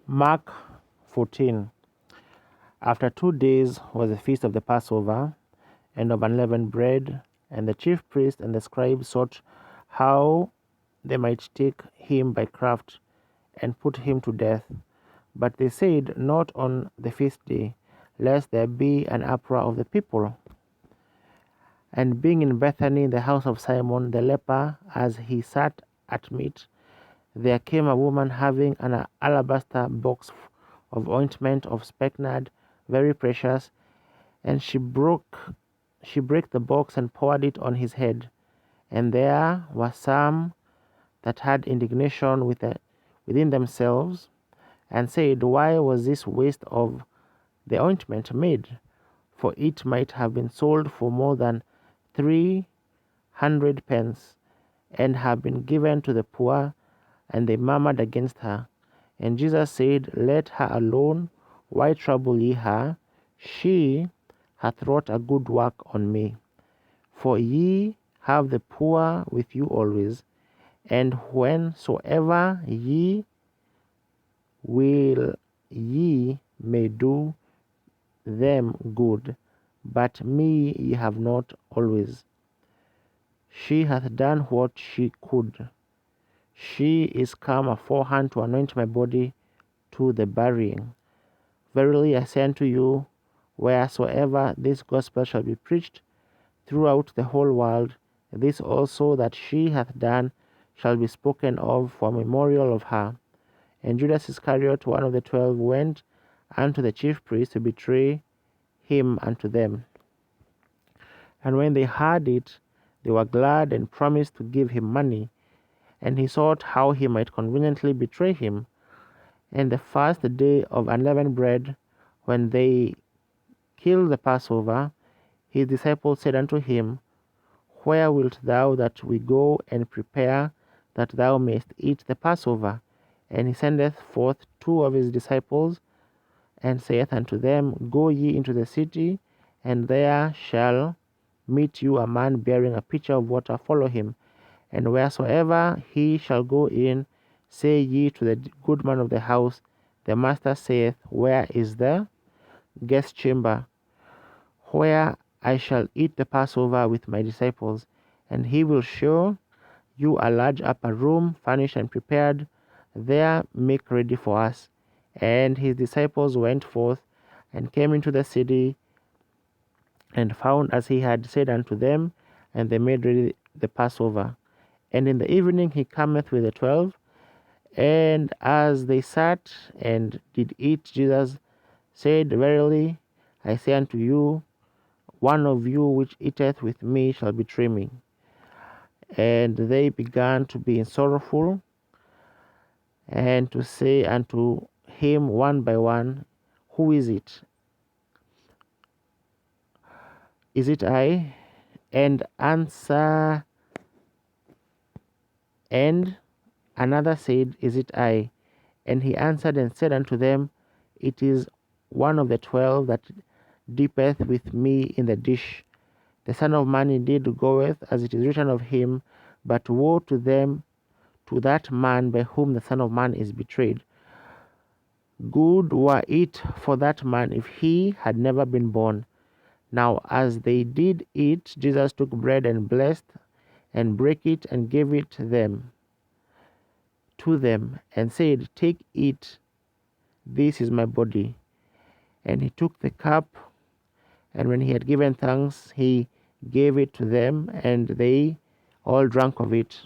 Mark 14. After 2 days was the feast of the Passover and of unleavened bread, and the chief priests and the scribes sought how they might take him by craft and put him to death. But they said, Not on the feast day, lest there be an uproar of the people. And being in Bethany in the house of Simon the leper, as he sat at meat, there came a woman having an alabaster box of ointment of spikenard, very precious, and she brake the box and poured it on his head. And there were some that had indignation within themselves, and said, Why was this waste of the ointment made? For it might have been sold for more than 300 pence, and have been given to the poor. And they murmured against her. And Jesus said, Let her alone. Why trouble ye her? She hath wrought a good work on me. For ye have the poor with you always, and whensoever ye will, ye may do them good, but me ye have not always. She hath done what she could. She is come aforehand to anoint my body to the burying. Verily I say unto you, wheresoever this gospel shall be preached throughout the whole world, this also that she hath done shall be spoken of for a memorial of her. And Judas Iscariot, one of the 12, went unto the chief priests to betray him unto them. And when they heard it, they were glad and promised to give him money. And he sought how he might conveniently betray him. And the first day of unleavened bread, when they killed the Passover, his disciples said unto him, Where wilt thou that we go and prepare that thou mayest eat the Passover? And he sendeth forth 2 of his disciples, and saith unto them, Go ye into the city, and there shall meet you a man bearing a pitcher of water. Follow him. And wheresoever he shall go in, say ye to the good man of the house, The master saith, Where is the guest chamber, where I shall eat the Passover with my disciples? And he will show you a large upper room, furnished and prepared. There make ready for us. And his disciples went forth and came into the city, and found as he had said unto them, and they made ready the Passover. And in the evening he cometh with the 12, and as they sat and did eat, Jesus said, Verily I say unto you, one of you which eateth with me shall betray me. And they began to be sorrowful, and to say unto him one by one, Who is it? Is it I? And another said, Is it I? And he answered and said unto them, It is one of the 12 that dippeth with me in the dish. The Son of Man indeed goeth, as it is written of him, but woe to that man by whom the Son of Man is betrayed. Good were it for that man if he had never been born. Now as they did eat, Jesus took bread and blessed, and brake it, and gave it to them, and said, Take, eat, this is my body. And he took the cup, and when he had given thanks, he gave it to them, and they all drank of it.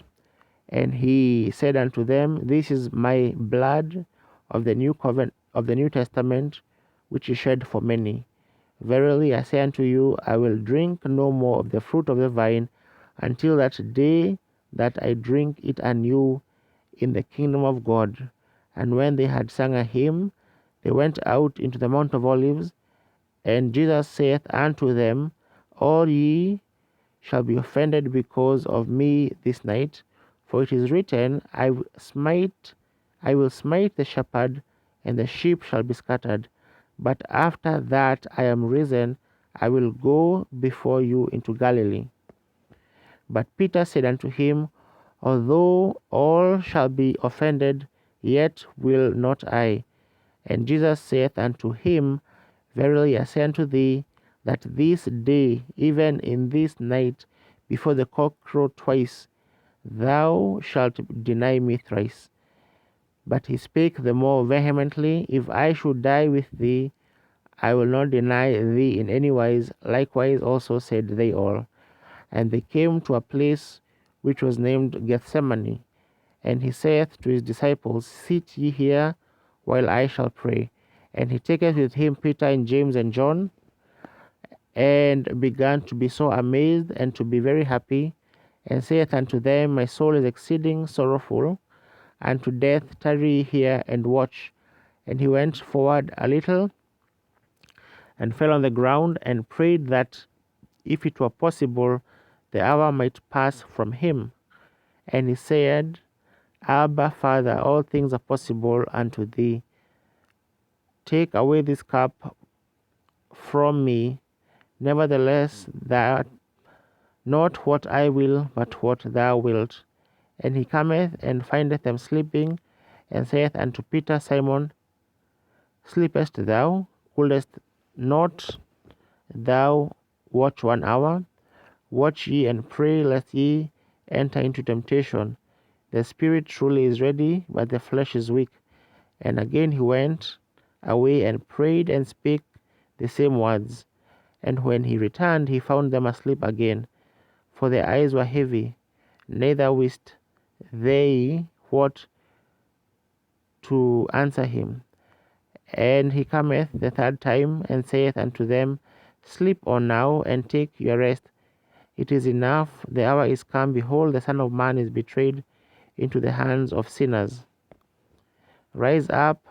And he said unto them, This is my blood of the new covenant, of the New Testament, which is shed for many. Verily I say unto you, I will drink no more of the fruit of the vine until that day that I drink it anew in the kingdom of God. And when they had sung a hymn, they went out into the Mount of Olives. And Jesus saith unto them, All ye shall be offended because of me this night, for it is written, I will smite the shepherd, and the sheep shall be scattered. But after that I am risen, I will go before you into Galilee. But Peter said unto him, Although all shall be offended, yet will not I. And Jesus saith unto him, Verily I say unto thee, that this day, even in this night, before the cock crow twice, thou shalt deny me thrice. But he spake the more vehemently, If I should die with thee, I will not deny thee in any wise. Likewise also said they all. And they came to a place which was named Gethsemane. And he saith to his disciples, Sit ye here, while I shall pray. And he taketh with him Peter and James and John, and began to be so amazed and to be very happy, and saith unto them, My soul is exceeding sorrowful unto death. Tarry ye here and watch. And he went forward a little, and fell on the ground, and prayed that, if it were possible, the hour might pass from him. And he said, Abba, Father, all things are possible unto thee. Take away this cup from me. Nevertheless, that not what I will, but what thou wilt. And he cometh and findeth them sleeping, and saith unto Peter, Simon, sleepest thou? Couldest not thou watch 1 hour? Watch ye and pray, lest ye enter into temptation. The spirit truly is ready, but the flesh is weak. And again he went away and prayed and spake the same words. And when he returned, he found them asleep again, for their eyes were heavy, neither wist they what to answer him. And he cometh the third time, and saith unto them, Sleep on now, and take your rest. It is enough, the hour is come. Behold, the Son of Man is betrayed into the hands of sinners. Rise up,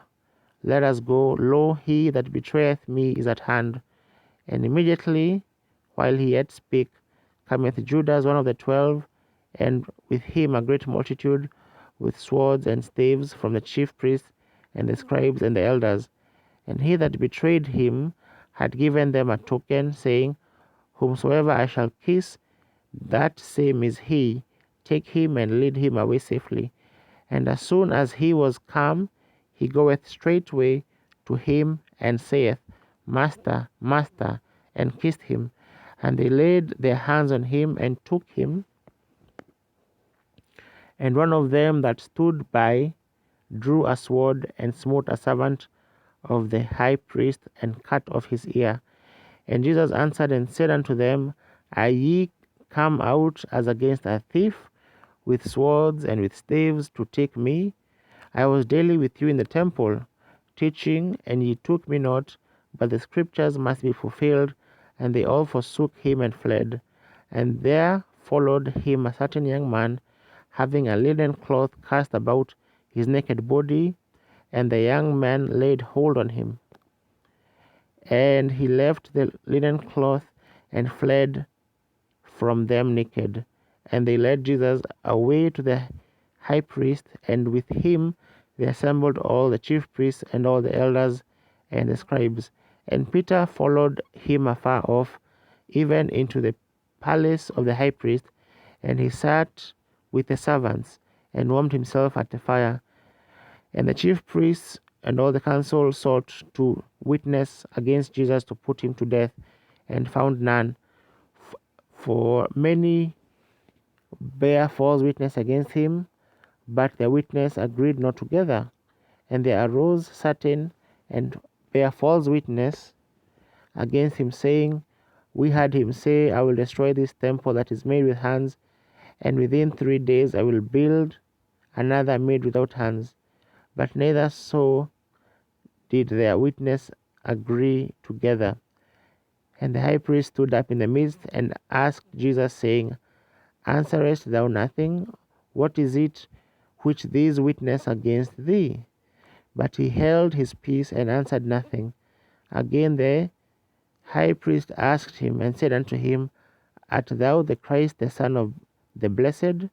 let us go. Lo, he that betrayeth me is at hand. And immediately, while he yet spake, cometh Judas, one of the 12, and with him a great multitude, with swords and staves, from the chief priests and the scribes and the elders. And he that betrayed him had given them a token, saying, Whomsoever I shall kiss, that same is he. Take him and lead him away safely. And as soon as he was come, he goeth straightway to him, and saith, Master, Master, and kissed him. And they laid their hands on him, and took him. And one of them that stood by drew a sword, and smote a servant of the high priest, and cut off his ear. And Jesus answered and said unto them, Are ye come out as against a thief, with swords and with staves, to take me? I was daily with you in the temple, teaching, and ye took me not. But the scriptures must be fulfilled. And they all forsook him and fled. And there followed him a certain young man, having a linen cloth cast about his naked body. And the young man laid hold on him. And he left the linen cloth, and fled from them naked. And they led Jesus away to the high priest, and with him they assembled all the chief priests and all the elders and the scribes. And Peter followed him afar off, even into the palace of the high priest. And he sat with the servants, and warmed himself at the fire. And the chief priests and all the council sought to witness against Jesus to put him to death, and found none. For many bare false witness against him, but their witness agreed not together. And there arose certain and bare false witness against him, saying, We heard him say, I will destroy this temple that is made with hands, and within 3 days I will build another made without hands. But neither so did their witness agree together. And the high priest stood up in the midst, and asked Jesus, saying, Answerest thou nothing? What is it which these witness against thee? But he held his peace, and answered nothing. Again the high priest asked him, and said unto him, Art thou the Christ, the Son of the Blessed?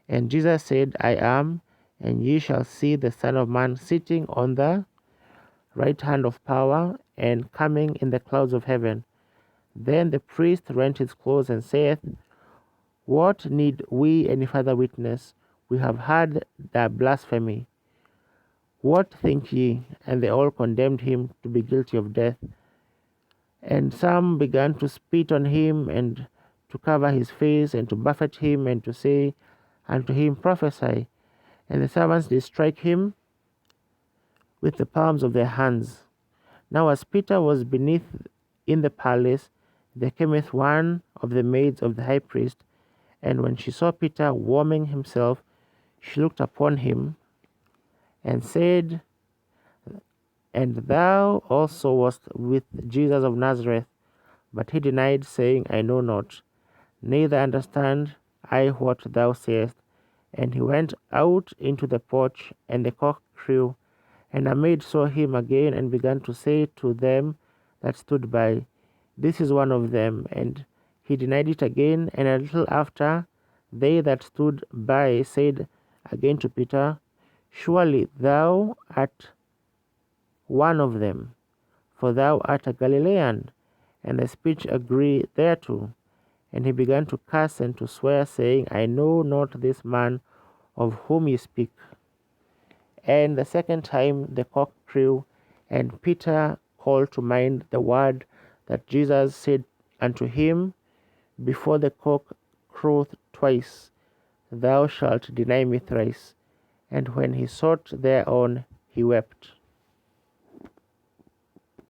And Jesus said, I am. And ye shall see the Son of Man sitting on the right hand of power, and coming in the clouds of heaven. Then the priest rent his clothes, and saith, What need we any further witness? We have heard the blasphemy. What think ye? And they all condemned him to be guilty of death. And some began to spit on him, and to cover his face, and to buffet him, and to say unto him, Prophesy. And the servants did strike him with the palms of their hands. Now as Peter was beneath in the palace, there cometh one of the maids of the high priest, and when she saw Peter warming himself, she looked upon him, and said, And thou also wast with Jesus of Nazareth. But he denied, saying, I know not, neither understand I what thou sayest. And he went out into the porch, and the cock crew. And a maid saw him again, and began to say to them that stood by, This is one of them. And he denied it again. And a little after, they that stood by said again to Peter, Surely thou art one of them, for thou art a Galilean. And the speech agreed thereto. And he began to curse and to swear, saying, I know not this man of whom ye speak. And the second time the cock crew, and Peter called to mind the word that Jesus said unto him, Before the cock croweth twice, thou shalt deny me thrice. And when he thought thereon, he wept.